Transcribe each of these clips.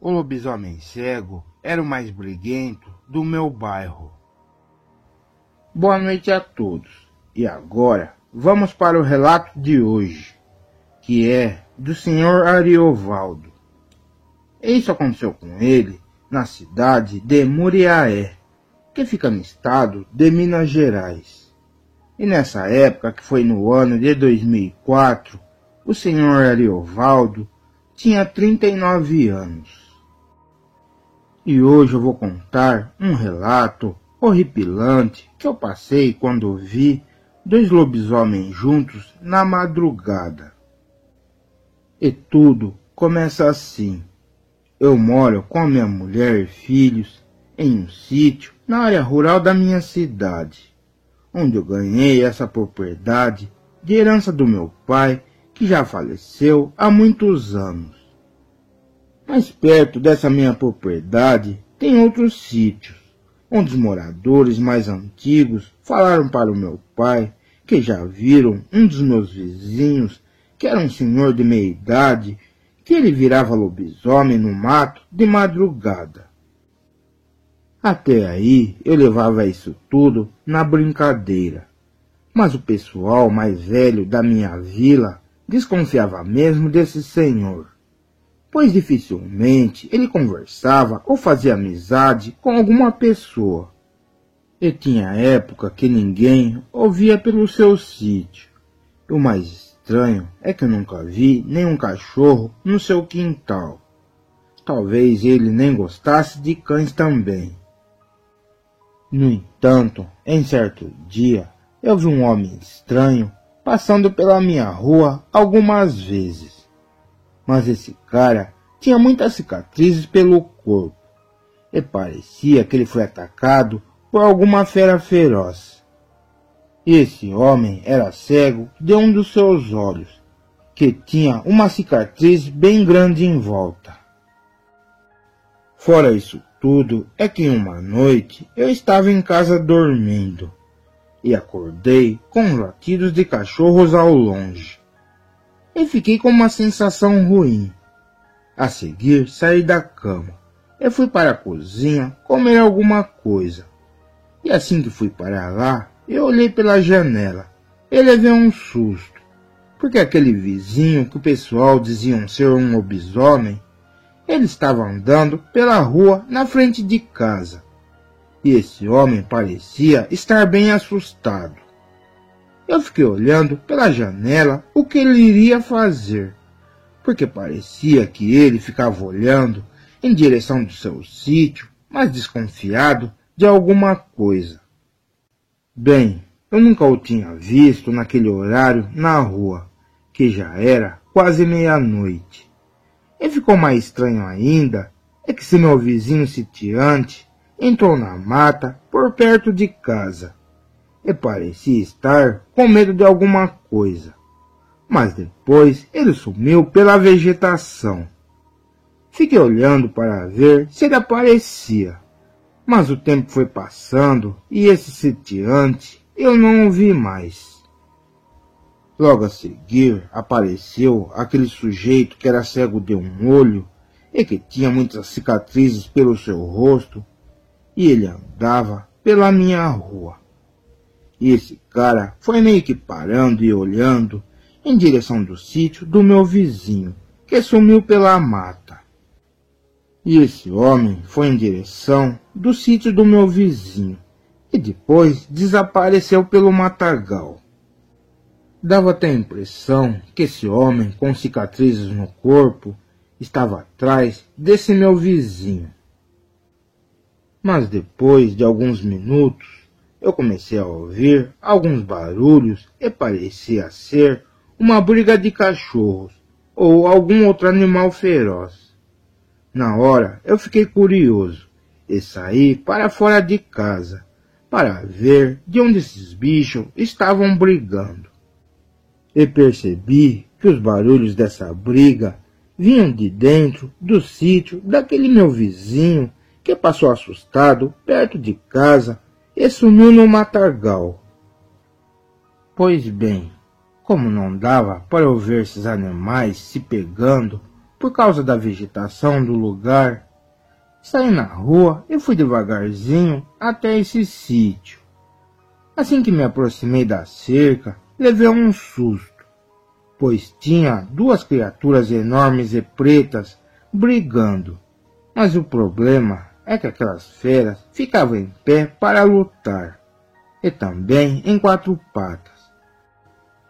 O lobisomem cego era o mais briguento do meu bairro. Boa noite a todos. E agora, vamos para o relato de hoje, que é do Sr. Ariovaldo. Isso aconteceu com ele na cidade de Muriaé, que fica no estado de Minas Gerais. E nessa época, que foi no ano de 2004, o Sr. Ariovaldo tinha 39 anos. E hoje eu vou contar um relato horripilante que eu passei quando vi dois lobisomens juntos na madrugada. E tudo começa assim. Eu moro com a minha mulher e filhos em um sítio na área rural da minha cidade, onde eu ganhei essa propriedade de herança do meu pai, que já faleceu há muitos anos. Mais perto dessa minha propriedade tem outros sítios, onde os moradores mais antigos falaram para o meu pai que já viram um dos meus vizinhos, que era um senhor de meia idade, que ele virava lobisomem no mato de madrugada. Até aí eu levava isso tudo na brincadeira, mas o pessoal mais velho da minha vila desconfiava mesmo desse senhor, pois dificilmente ele conversava ou fazia amizade com alguma pessoa. E tinha época que ninguém ouvia pelo seu sítio. O mais estranho é que eu nunca vi nenhum cachorro no seu quintal. Talvez ele nem gostasse de cães também. No entanto, em certo dia, eu vi um homem estranho passando pela minha rua algumas vezes. Mas esse cara tinha muitas cicatrizes pelo corpo, e parecia que ele foi atacado por alguma fera feroz. E esse homem era cego de um dos seus olhos, que tinha uma cicatriz bem grande em volta. Fora isso tudo, é que uma noite eu estava em casa dormindo, e acordei com latidos de cachorros ao longe. E fiquei com uma sensação ruim. A seguir, saí da cama e fui para a cozinha comer alguma coisa. E assim que fui para lá, eu olhei pela janela e levei um susto, porque aquele vizinho que o pessoal diziam ser um lobisomem, ele estava andando pela rua na frente de casa. E esse homem parecia estar bem assustado. Eu fiquei olhando pela janela o que ele iria fazer, porque parecia que ele ficava olhando em direção do seu sítio, mas desconfiado de alguma coisa. Bem, eu nunca o tinha visto naquele horário na rua, que já era quase meia-noite. E ficou mais estranho ainda é que esse meu vizinho sitiante entrou na mata por perto de casa e parecia estar com medo de alguma coisa. Mas depois ele sumiu pela vegetação. Fiquei olhando para ver se ele aparecia, mas o tempo foi passando e esse sitiante eu não o vi mais. Logo a seguir apareceu aquele sujeito que era cego de um olho e que tinha muitas cicatrizes pelo seu rosto, e ele andava pela minha rua. E esse cara foi meio que parando e olhando em direção do sítio do meu vizinho, que sumiu pela mata. E esse homem foi em direção do sítio do meu vizinho, e depois desapareceu pelo matagal. Dava até a impressão que esse homem com cicatrizes no corpo estava atrás desse meu vizinho. Mas depois de alguns minutos, eu comecei a ouvir alguns barulhos e parecia ser uma briga de cachorros ou algum outro animal feroz. Na hora eu fiquei curioso e saí para fora de casa para ver de onde esses bichos estavam brigando. E percebi que os barulhos dessa briga vinham de dentro do sítio daquele meu vizinho que passou assustado perto de casa e sumiu no matagal. Pois bem, como não dava para eu ver esses animais se pegando por causa da vegetação do lugar. Saí na rua e fui devagarzinho até esse sítio. Assim que me aproximei da cerca, levei um susto, pois tinha duas criaturas enormes e pretas brigando. Mas o problema é que aquelas feras ficavam em pé para lutar, e também em quatro patas.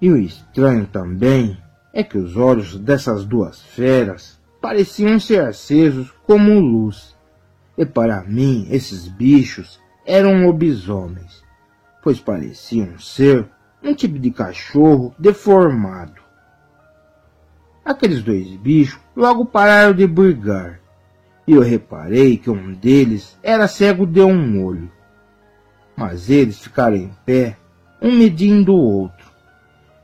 E o estranho também é que os olhos dessas duas feras pareciam ser acesos como luz. E para mim esses bichos eram lobisomens, pois pareciam ser um tipo de cachorro deformado. Aqueles dois bichos logo pararam de brigar, e eu reparei que um deles era cego de um olho. Mas eles ficaram em pé, um medindo o outro.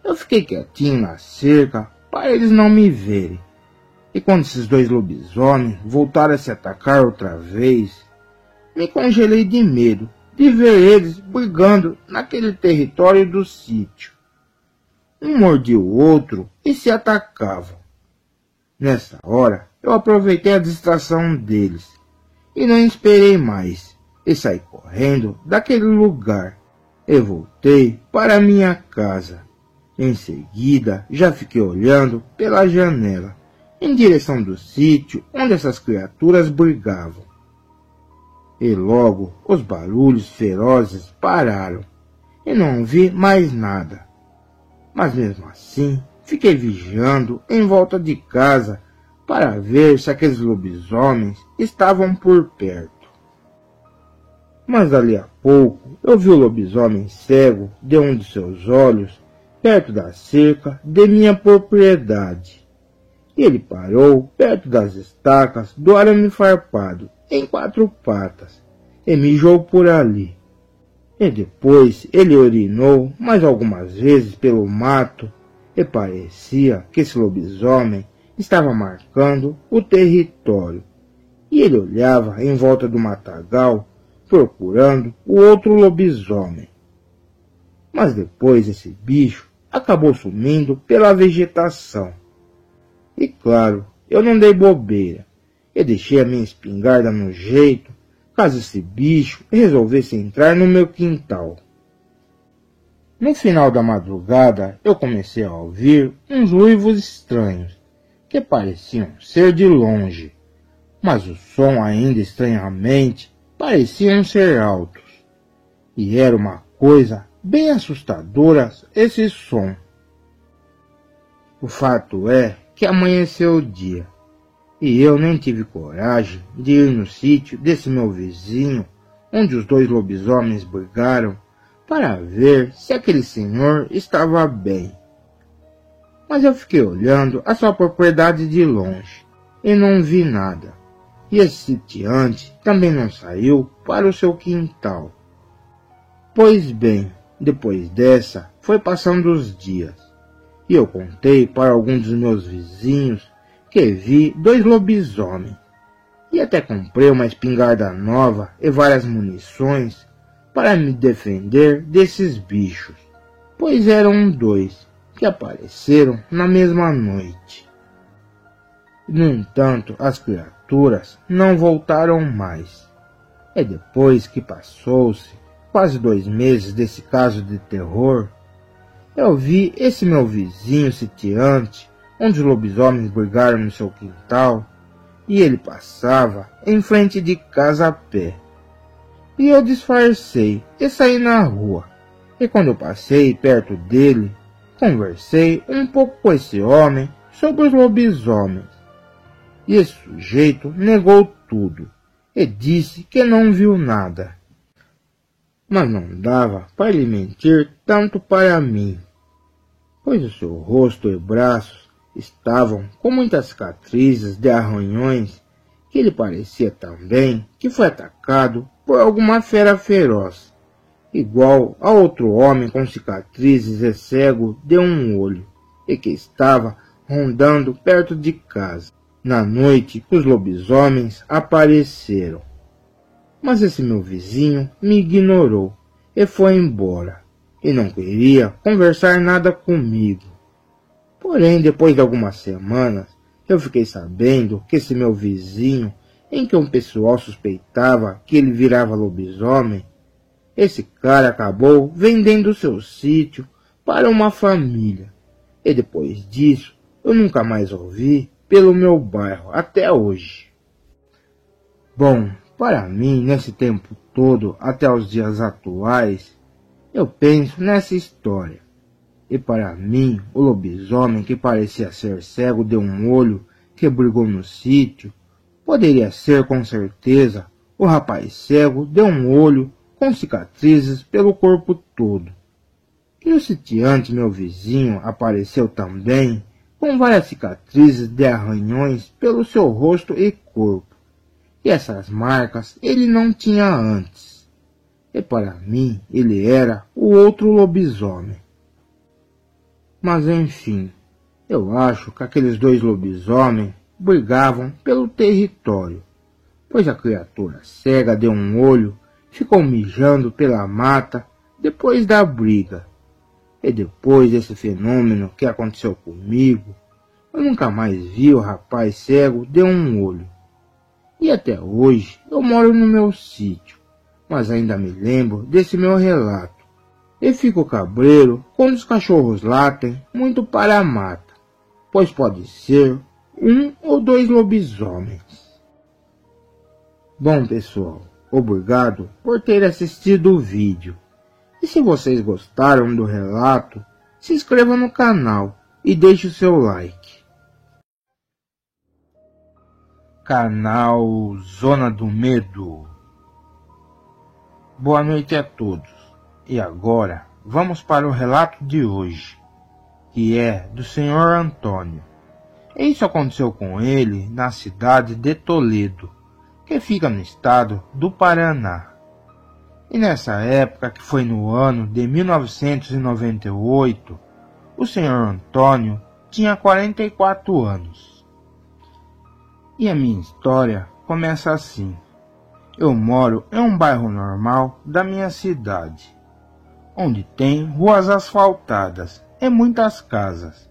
Eu fiquei quietinho na cerca para eles não me verem. E quando esses dois lobisomens voltaram a se atacar outra vez, me congelei de medo de ver eles brigando naquele território do sítio. Um mordia o outro e se atacavam. Nessa hora, eu aproveitei a distração deles e não esperei mais, e saí correndo daquele lugar e voltei para minha casa. Em seguida, já fiquei olhando pela janela em direção do sítio onde essas criaturas brigavam. E logo os barulhos ferozes pararam e não vi mais nada. Mas mesmo assim, fiquei vigiando em volta de casa para ver se aqueles lobisomens estavam por perto. Mas dali a pouco eu vi o lobisomem cego de um de seus olhos perto da cerca de minha propriedade. E ele parou perto das estacas do arame farpado, em quatro patas, e mijou por ali. E depois ele urinou mais algumas vezes pelo mato, e parecia que esse lobisomem estava marcando o território. E ele olhava em volta do matagal, procurando o outro lobisomem. Mas depois esse bicho acabou sumindo pela vegetação. E claro, eu não dei bobeira. Eu deixei a minha espingarda no jeito, caso esse bicho resolvesse entrar no meu quintal. No final da madrugada, eu comecei a ouvir uns uivos estranhos, que pareciam ser de longe, mas o som ainda estranhamente pareciam ser altos. E era uma coisa bem assustadora esse som. O fato é que amanheceu o dia, e eu nem tive coragem de ir no sítio desse meu vizinho, onde os dois lobisomens brigaram, para ver se aquele senhor estava bem. Mas eu fiquei olhando a sua propriedade de longe, e não vi nada. E esse sitiante também não saiu para o seu quintal. Pois bem, depois dessa, foi passando os dias, e eu contei para alguns dos meus vizinhos que vi dois lobisomens, e até comprei uma espingarda nova e várias munições para me defender desses bichos, pois eram dois que apareceram na mesma noite. No entanto, as criaturas não voltaram mais, e depois que passou-se quase 2 meses desse caso de terror, eu vi esse meu vizinho sitiante, onde os lobisomens brigaram no seu quintal, e ele passava em frente de casa a pé. E eu disfarcei e saí na rua, e quando eu passei perto dele, conversei um pouco com esse homem sobre os lobisomens. E esse sujeito negou tudo, e disse que não viu nada. Mas não dava para ele mentir tanto para mim, pois o seu rosto e braços estavam com muitas cicatrizes de arranhões, que ele parecia também que foi atacado por alguma fera feroz, igual a outro homem com cicatrizes e cego de um olho, e que estava rondando perto de casa, na noite que os lobisomens apareceram. Mas esse meu vizinho me ignorou e foi embora, e não queria conversar nada comigo. Porém, depois de algumas semanas, eu fiquei sabendo que esse meu vizinho, em que um pessoal suspeitava que ele virava lobisomem, esse cara acabou vendendo seu sítio para uma família. E depois disso, eu nunca mais ouvi pelo meu bairro até hoje. Bom, para mim, nesse tempo todo, até os dias atuais, eu penso nessa história. E para mim, o lobisomem que parecia ser cego de um olho que brigou no sítio, poderia ser com certeza o rapaz cego de um olho com cicatrizes pelo corpo todo. E o sitiante, meu vizinho, apareceu também com várias cicatrizes de arranhões pelo seu rosto e corpo. E essas marcas ele não tinha antes. E para mim, ele era o outro lobisomem. Mas enfim, eu acho que aqueles dois lobisomens brigavam pelo território, pois a criatura cega de um olho ficou mijando pela mata depois da briga. E depois desse fenômeno que aconteceu comigo, eu nunca mais vi o rapaz cego de um olho. E até hoje eu moro no meu sítio, mas ainda me lembro desse meu relato. E fico cabreiro quando os cachorros latem muito para a mata, pois pode ser um ou dois lobisomens. Bom pessoal, obrigado por ter assistido o vídeo. E se vocês gostaram do relato, se inscreva no canal e deixe o seu like. Canal Zona do Medo. Boa noite a todos. E agora, vamos para o relato de hoje, que é do Sr. Antônio. Isso aconteceu com ele na cidade de Toledo, que fica no estado do Paraná. E nessa época, que foi no ano de 1998, o Sr. Antônio tinha 44 anos. E a minha história começa assim. Eu moro em um bairro normal da minha cidade, onde tem ruas asfaltadas e muitas casas,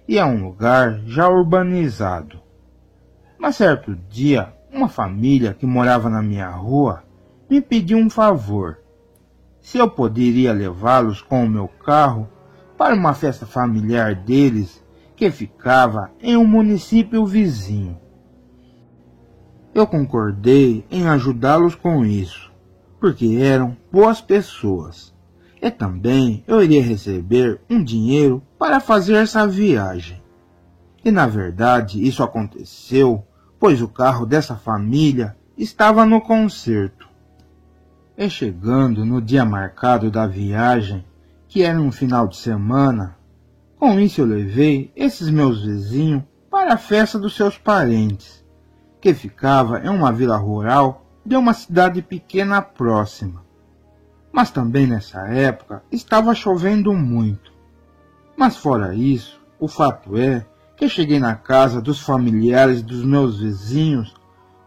e é um lugar já urbanizado. Mas certo dia, uma família que morava na minha rua me pediu um favor, se eu poderia levá-los com o meu carro para uma festa familiar deles que ficava em um município vizinho. Eu concordei em ajudá-los com isso, porque eram boas pessoas. E também eu iria receber um dinheiro para fazer essa viagem. E na verdade isso aconteceu, pois o carro dessa família estava no concerto. E chegando no dia marcado da viagem, que era um final de semana, com isso eu levei esses meus vizinhos para a festa dos seus parentes, que ficava em uma vila rural de uma cidade pequena próxima. Mas também nessa época estava chovendo muito. Mas fora isso, o fato é que cheguei na casa dos familiares dos meus vizinhos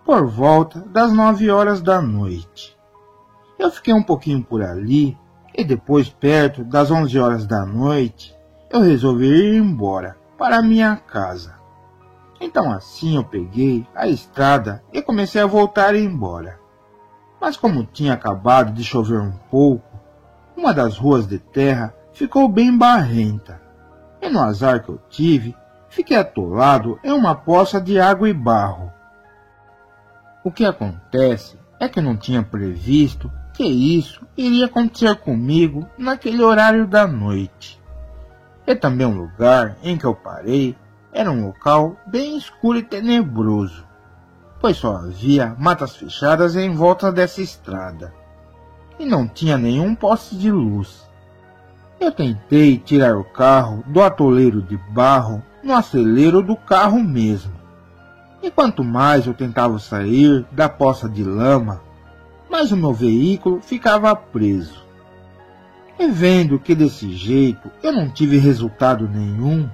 por volta das 9 horas da noite. Eu fiquei um pouquinho por ali e depois, perto das 11 horas da noite, eu resolvi ir embora para a minha casa. Então assim eu peguei a estrada e comecei a voltar embora. Mas como tinha acabado de chover um pouco, uma das ruas de terra ficou bem barrenta. E no azar que eu tive, fiquei atolado em uma poça de água e barro. O que acontece é que eu não tinha previsto que isso iria acontecer comigo naquele horário da noite. E também o lugar em que eu parei era um local bem escuro e tenebroso, pois só havia matas fechadas em volta dessa estrada, e não tinha nenhum poste de luz. Eu tentei tirar o carro do atoleiro de barro no acelero do carro mesmo, e quanto mais eu tentava sair da poça de lama, mais o meu veículo ficava preso. E vendo que desse jeito eu não tive resultado nenhum,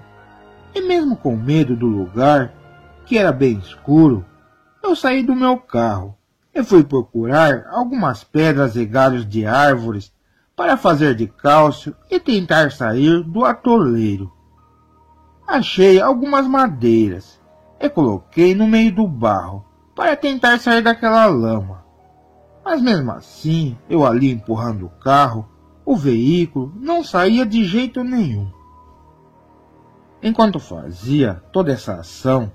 e mesmo com medo do lugar, que era bem escuro, eu saí do meu carro e fui procurar algumas pedras e galhos de árvores para fazer de cálcio e tentar sair do atoleiro. Achei algumas madeiras e coloquei no meio do barro para tentar sair daquela lama. Mas mesmo assim, eu ali empurrando o carro, o veículo não saía de jeito nenhum. Enquanto fazia toda essa ação,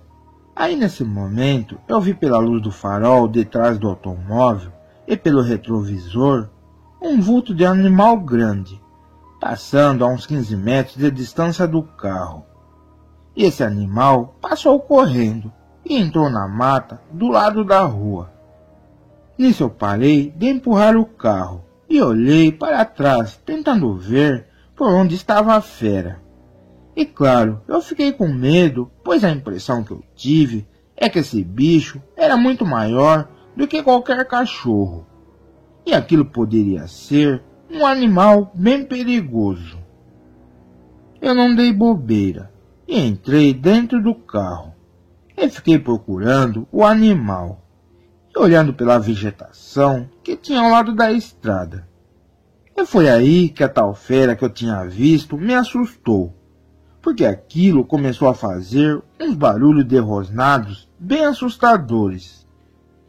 aí nesse momento eu vi pela luz do farol detrás do automóvel e pelo retrovisor um vulto de animal grande, passando a uns 15 metros de distância do carro. E esse animal passou correndo e entrou na mata do lado da rua. Nisso eu parei de empurrar o carro e olhei para trás, tentando ver por onde estava a fera. E claro, eu fiquei com medo, pois a impressão que eu tive é que esse bicho era muito maior do que qualquer cachorro. E aquilo poderia ser um animal bem perigoso. Eu não dei bobeira e entrei dentro do carro e fiquei procurando o animal e olhando pela vegetação que tinha ao lado da estrada. E foi aí que a tal fera que eu tinha visto me assustou, porque aquilo começou a fazer uns barulhos de rosnados bem assustadores,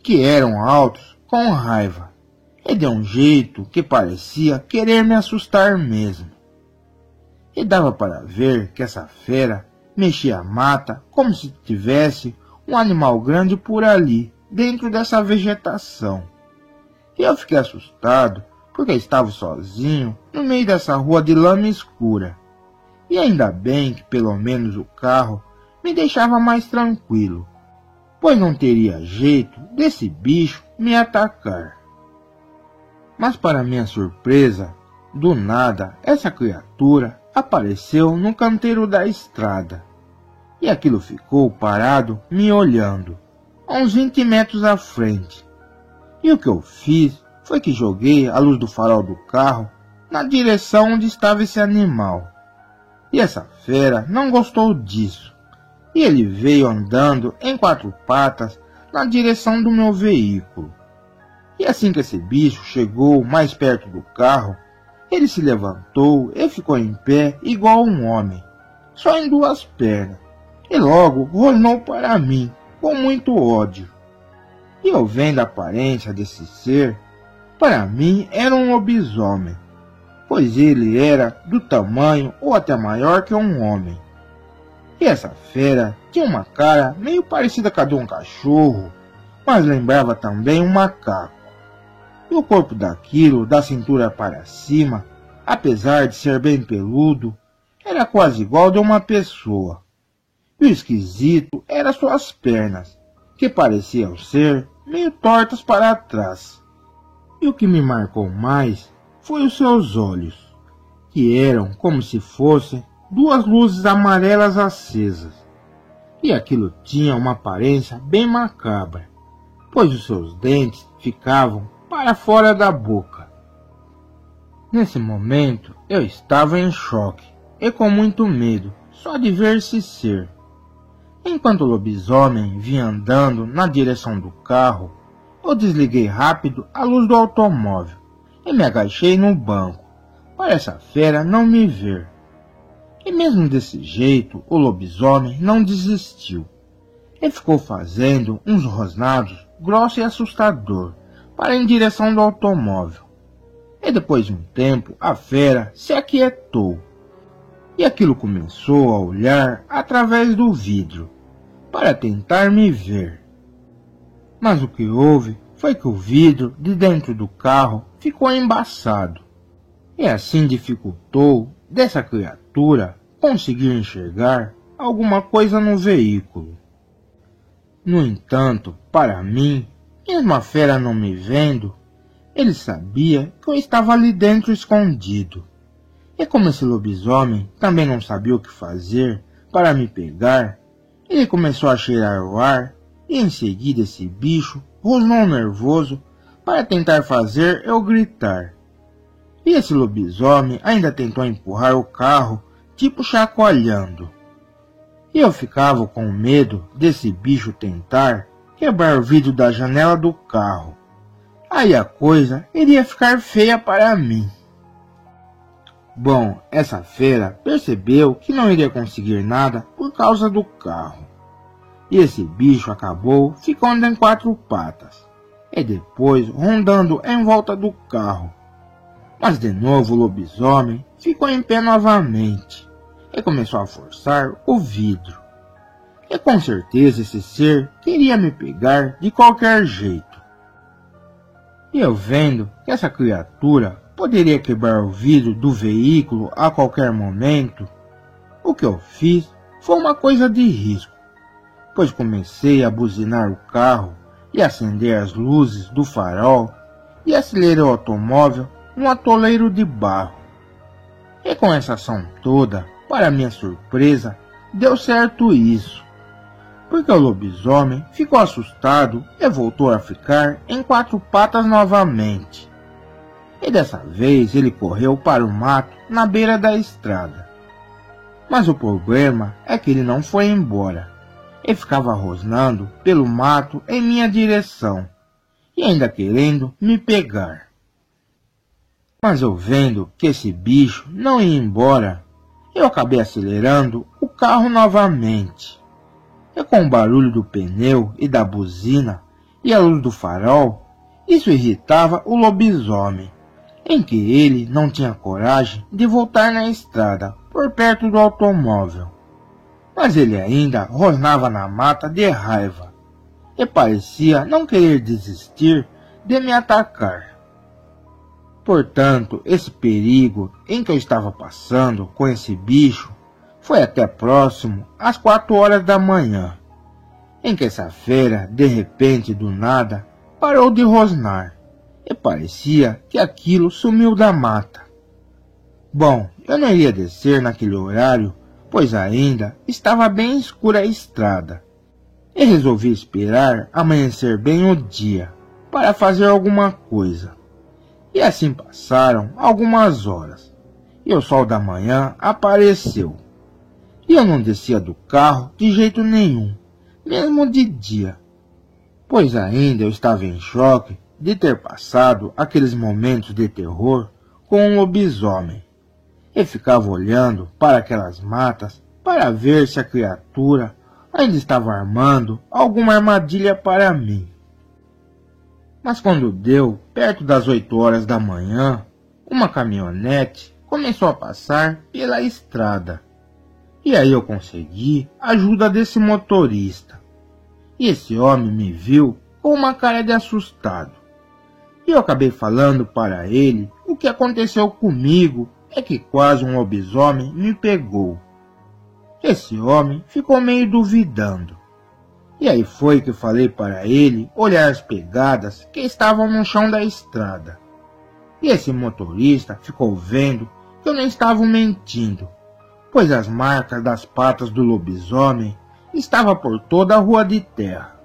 que eram altos com raiva, e de um jeito que parecia querer me assustar mesmo. E dava para ver que essa fera mexia a mata como se tivesse um animal grande por ali, dentro dessa vegetação. E eu fiquei assustado, porque estava sozinho no meio dessa rua de lama escura. E ainda bem que pelo menos o carro me deixava mais tranquilo, pois não teria jeito desse bicho me atacar. Mas para minha surpresa, do nada essa criatura apareceu no canteiro da estrada. E aquilo ficou parado me olhando, a uns 20 metros à frente. E o que eu fiz foi que joguei a luz do farol do carro na direção onde estava esse animal. E essa fera não gostou disso, e ele veio andando em 4 patas na direção do meu veículo. E assim que esse bicho chegou mais perto do carro, ele se levantou e ficou em pé igual um homem, só em 2 pernas, e logo rosnou para mim com muito ódio. E eu vendo a aparência desse ser, para mim era um lobisomem, pois ele era do tamanho ou até maior que um homem. E essa fera tinha uma cara meio parecida com a de um cachorro, mas lembrava também um macaco. E o corpo daquilo, da cintura para cima, apesar de ser bem peludo, era quase igual ao de uma pessoa. E o esquisito eram suas pernas, que pareciam ser meio tortas para trás. E o que me marcou mais foi os seus olhos, que eram como se fossem 2 luzes amarelas acesas. E aquilo tinha uma aparência bem macabra, pois os seus dentes ficavam para fora da boca. Nesse momento eu estava em choque e com muito medo só de ver esse ser. Enquanto o lobisomem vinha andando na direção do carro, eu desliguei rápido a luz do automóvel e me agachei no banco, para essa fera não me ver. E mesmo desse jeito, o lobisomem não desistiu. Ele ficou fazendo uns rosnados grossos e assustador para em direção do automóvel. E depois de um tempo, a fera se aquietou. E aquilo começou a olhar através do vidro, para tentar me ver. Mas o que houve foi que o vidro de dentro do carro ficou embaçado. E assim dificultou dessa criatura conseguir enxergar alguma coisa no veículo. No entanto, para mim, mesmo a fera não me vendo, ele sabia que eu estava ali dentro escondido. E como esse lobisomem também não sabia o que fazer para me pegar, ele começou a cheirar o ar e em seguida esse bicho rosnou nervoso para tentar fazer eu gritar. E esse lobisomem ainda tentou empurrar o carro, tipo chacoalhando. E eu ficava com medo desse bicho tentar quebrar o vidro da janela do carro. Aí a coisa iria ficar feia para mim. Bom, essa fera percebeu que não iria conseguir nada por causa do carro. e esse bicho acabou ficando em 4 patas, e depois rondando em volta do carro. Mas de novo o lobisomem ficou em pé novamente, e começou a forçar o vidro. E com certeza esse ser queria me pegar de qualquer jeito. E eu vendo que essa criatura poderia quebrar o vidro do veículo a qualquer momento, o que eu fiz foi uma coisa de risco, pois comecei a buzinar o carro e acender as luzes do farol e acelerei o automóvel num atoleiro de barro. E com essa ação toda, para minha surpresa, deu certo isso, porque o lobisomem ficou assustado e voltou a ficar em 4 patas novamente. E dessa vez ele correu para o mato na beira da estrada. Mas o problema é que ele não foi embora. Ele ficava rosnando pelo mato em minha direção, e ainda querendo me pegar. Mas eu vendo que esse bicho não ia embora, eu acabei acelerando o carro novamente. E com o barulho do pneu e da buzina e a luz do farol, isso irritava o lobisomem, em que ele não tinha coragem de voltar na estrada por perto do automóvel. Mas ele ainda rosnava na mata de raiva, e parecia não querer desistir de me atacar. Portanto, esse perigo em que eu estava passando com esse bicho foi até próximo às 4 horas da manhã, em que essa fera, de repente, do nada, parou de rosnar, e parecia que aquilo sumiu da mata. Bom, eu não iria descer naquele horário, pois ainda estava bem escura a estrada, e resolvi esperar amanhecer bem o dia, para fazer alguma coisa. E assim passaram algumas horas, e o sol da manhã apareceu. E eu não descia do carro de jeito nenhum, mesmo de dia, pois ainda eu estava em choque de ter passado aqueles momentos de terror com um lobisomem. E ficava olhando para aquelas matas para ver se a criatura ainda estava armando alguma armadilha para mim. Mas quando deu perto das 8 horas da manhã, uma caminhonete começou a passar pela estrada. E aí eu consegui a ajuda desse motorista. E esse homem me viu com uma cara de assustado. E eu acabei falando para ele o que aconteceu comigo, é que quase um lobisomem me pegou. Esse homem ficou meio duvidando. E aí foi que eu falei para ele olhar as pegadas que estavam no chão da estrada. E esse motorista ficou vendo que eu não estava mentindo, pois as marcas das patas do lobisomem estavam por toda a rua de terra.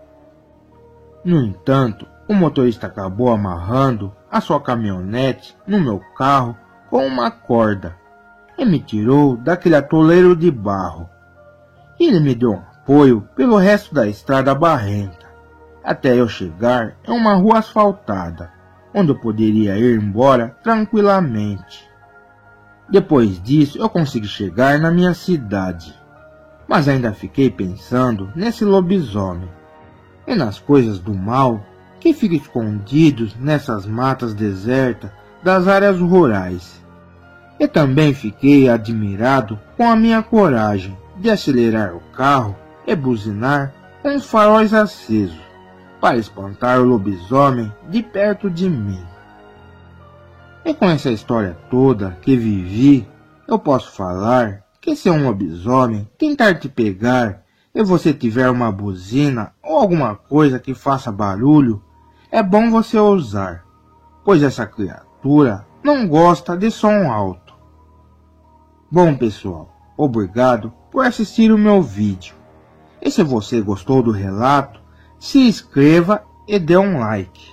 No entanto, o motorista acabou amarrando a sua caminhonete no meu carro com uma corda e me tirou daquele atoleiro de barro. E ele me deu um apoio pelo resto da estrada barrenta, até eu chegar em uma rua asfaltada, onde eu poderia ir embora tranquilamente. Depois disso eu consegui chegar na minha cidade, mas ainda fiquei pensando nesse lobisomem e nas coisas do mal que ficam escondidos nessas matas desertas das áreas rurais. E também fiquei admirado com a minha coragem de acelerar o carro e buzinar com os faróis acesos, para espantar o lobisomem de perto de mim. E com essa história toda que vivi, eu posso falar que se um lobisomem tentar te pegar e você tiver uma buzina ou alguma coisa que faça barulho, é bom você usar, pois essa criatura não gosta de som alto. Bom pessoal, obrigado por assistir o meu vídeo. E se você gostou do relato, se inscreva e dê um like.